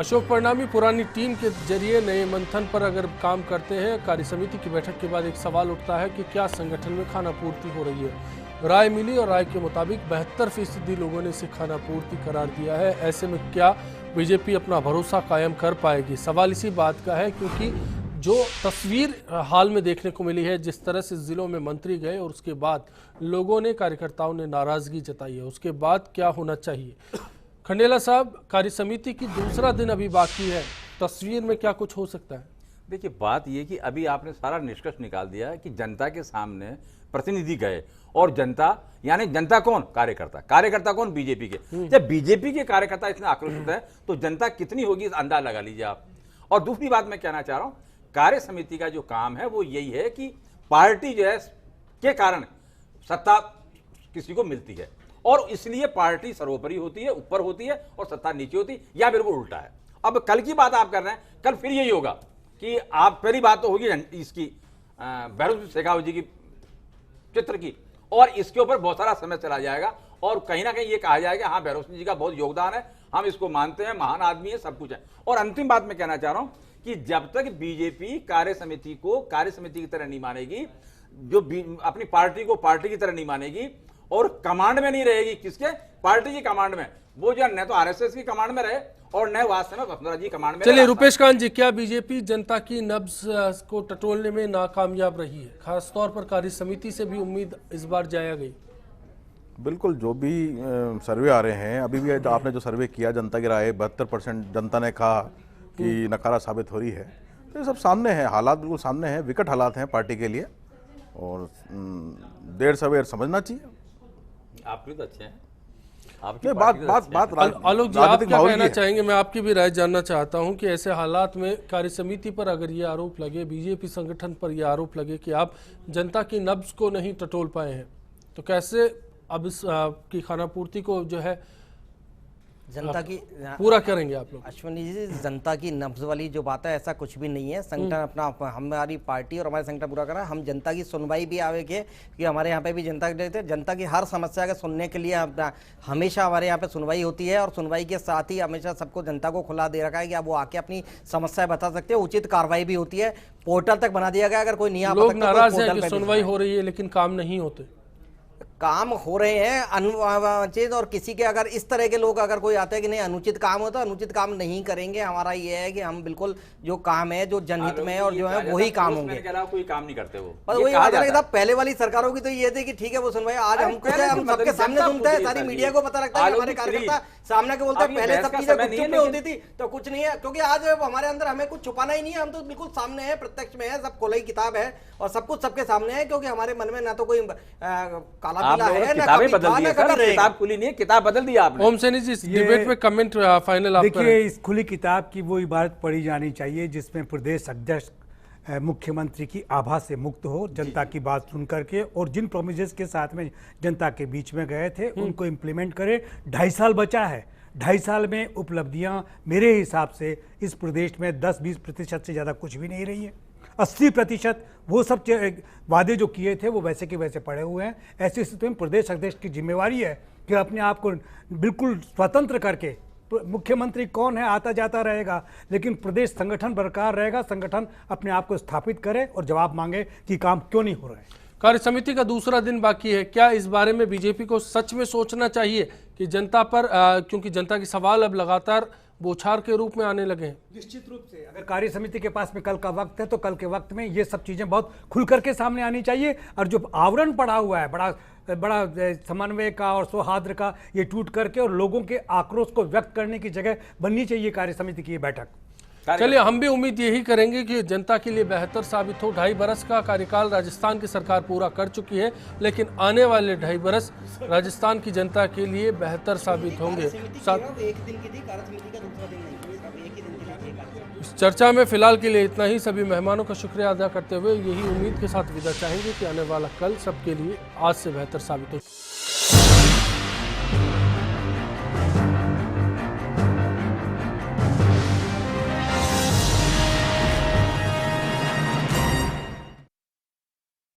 अशोक परनामी पुरानी टीम के जरिए नए मंथन पर अगर काम करते हैं। कार्यसमिति की बैठक के बाद एक सवाल उठता है कि क्या संगठन में खाना पूर्ति हो रही है। राय मिली और राय के मुताबिक 72% लोगों ने इसे खाना पूर्ति करार दिया है। ऐसे में क्या बीजेपी अपना भरोसा कायम कर पाएगी? सवाल इसी बात का है क्योंकि जो तस्वीर हाल में देखने को मिली है, जिस तरह से जिलों में मंत्री गए और उसके बाद लोगों ने, कार्यकर्ताओं ने नाराजगी जताई है, उसके बाद क्या होना चाहिए? खंडेला साहब, कार्यसमिति की दूसरा दिन अभी बाकी है, तस्वीर में क्या कुछ हो सकता है? देखिए, बात ये कि अभी आपने सारा निष्कर्ष निकाल दिया है कि जनता के सामने प्रतिनिधि गए और जनता यानी जनता कौन? कार्यकर्ता कौन? बीजेपी के। जब बीजेपी के कार्यकर्ता इतने आक्रोशित है तो जनता कितनी होगी, अंदाज लगा लीजिए आप। और दूसरी बात मैं कहना चाह रहा हूं, कार्य समिति का जो काम है वो यही है कि पार्टी जो है के कारण सत्ता किसी को मिलती है और इसलिए पार्टी सर्वोपरि होती है, ऊपर होती है और सत्ता नीचे होती है, या बिल्कुल उल्टा है। अब कल की बात आप कर रहे हैं, कल फिर यही होगा कि आप पहली बात तो होगी इसकी बहरोज शेखावत जी की चित्र की, और इसके ऊपर बहुत सारा समय चला जाएगा और कहीं ना कहीं ये कहा जाएगा हाँ बहरोज जी का बहुत योगदान है, हम इसको मानते हैं, महान आदमी है, सब कुछ है। और अंतिम बात मैं कहना चाह रहा हूं कि जब तक बीजेपी कार्य समिति को कार्य समिति की तरह नहीं मानेगी, जो अपनी पार्टी को पार्टी की तरह नहीं मानेगी और कमांड में नहीं रहेगी, किसके? पार्टी की कमांड में, वो जो न तो आरएसएस की कमांड में रहे और न वास्तव में वसुंधरा जी कमांड में। चलिए रुपेश कांत जी, क्या बीजेपी जनता की नब्ज को टटोलने में नाकामयाब रही है? खासतौर पर कार्य समिति से भी उम्मीद इस बार जाया गई। बिल्कुल, जो भी सर्वे आ रहे हैं, अभी भी आपने जो सर्वे किया, जनता की राय 72% जनता ने कहा कि नकारा साबित हो रही है। तो ये सब सामने है, हालात बिल्कुल सामने हैं, विकट हालात हैं पार्टी के लिए और देर सवेर समझना चाहिए। आप भी तो अच्छे हैं, आपकी बात आलोक जी, आप क्या कहना चाहेंगे? मैं आपकी भी राय जानना चाहता हूं कि ऐसे हालात में कार्य समिति पर अगर ये आरोप लगे, बीजेपी संगठन पर यह आरोप लगे कि आप जनता की नब्ज को नहीं टटोल पाए हैं, तो कैसे अब इस की खाना पूर्ति को जो है जनता की पूरा करेंगे आप लोग? अश्विनी जी, जनता की नब्ज वाली जो बात है, ऐसा कुछ भी नहीं है। संगठन अपना, हमारी पार्टी और हमारे संगठन पूरा कर रहा है। हम जनता की सुनवाई भी आवे के कि हमारे यहाँ पे भी जनता की हर समस्या के सुनने के लिए हमेशा हमारे यहाँ पे सुनवाई होती है और सुनवाई के साथ ही हमेशा सबको जनता को खुला दे रखा है कि अब वो आके अपनी समस्याएं बता सकते हैं। उचित कार्रवाई भी होती है, पोर्टल तक बना दिया गया, अगर कोई नहीं आ लोग नाराज है कि सुनवाई हो रही है लेकिन काम नहीं होते। काम हो रहे हैं अनुचित, और किसी के अगर इस तरह के लोग अगर कोई आते हैं कि नहीं अनुचित काम होता, अनुचित काम नहीं करेंगे। हमारा ये है कि हम बिल्कुल जो काम है, जो जनहित में है और जो है वही काम होंगे। कोई काम नहीं करते वो, पर वही बात है, पहले वाली सरकारों की तो ये थी कि ठीक है वो सुनवाई, आज हम सबके सामने सुनते हैं, सारी मीडिया को पता लगता है, हमारे कार्यकर्ता सामने के बोलते हैं। पहले सब चीजें गुपचुप में होती थी, तो कुछ नहीं है, क्योंकि आज हमारे अंदर हमें कुछ छुपाना ही नहीं है, हम तो बिल्कुल सामने है, प्रत्यक्ष में है, सब खुली किताब है और सब कुछ सबके सामने है, क्योंकि हमारे मन में ना तो कोई काला पीला है, ना बदल दिया सर, किताब खुली नहीं है, किताब बदल दिया आपने। ओम सैनी जी, डिबेट पे कमेंट फाइनल आप देखिए, इस खुली किताब की वो इबारत पढ़ी जानी चाहिए जिसमें प्रदेश अध्यक्ष मुख्यमंत्री की आभा से मुक्त हो, जनता की बात सुन करके और जिन प्रोमिसेस के साथ में जनता के बीच में गए थे उनको इम्प्लीमेंट करे। 2.5 साल बचा है, 2.5 साल में उपलब्धियां मेरे हिसाब से इस प्रदेश में 10-20% से ज़्यादा कुछ भी नहीं रही है। 80% वो सब वादे जो किए थे वो वैसे के वैसे पड़े हुए हैं। ऐसी स्थिति में प्रदेश अध्यक्ष की जिम्मेवारी है कि अपने आप को बिल्कुल स्वतंत्र करके, मुख्यमंत्री कौन है आता जाता रहेगा लेकिन प्रदेश संगठन बरकरार रहेगा, संगठन अपने आप को स्थापित करे और जवाब मांगे कि काम क्यों नहीं हो रहा है। कार्य समिति का दूसरा दिन बाकी है, क्या इस बारे में बीजेपी को सच में सोचना चाहिए कि जनता पर क्योंकि जनता के सवाल अब लगातार बौछार के रूप में आने लगे हैं? निश्चित रूप से अगर कार्य समिति के पास में कल का वक्त है तो कल के वक्त में ये सब चीजें बहुत खुल करके सामने आनी चाहिए और जो आवरण पड़ा हुआ है बड़ा समन्वय का और सौहार्द का, ये टूट करके और लोगों के आक्रोश को व्यक्त करने की जगह बननी चाहिए कार्य समिति की ये बैठक। चलिए, हम भी उम्मीद यही करेंगे कि जनता के लिए बेहतर साबित हो। 2.5 बरस का कार्यकाल राजस्थान की सरकार पूरा कर चुकी है, लेकिन आने वाले 2.5 बरस राजस्थान की जनता के लिए बेहतर साबित होंगे। इस चर्चा में फिलहाल के लिए इतना ही। सभी मेहमानों का शुक्रिया अदा करते हुए यही उम्मीद के साथ विदा चाहेंगे कि आने वाला कल सबके लिए आज से बेहतर साबित हो।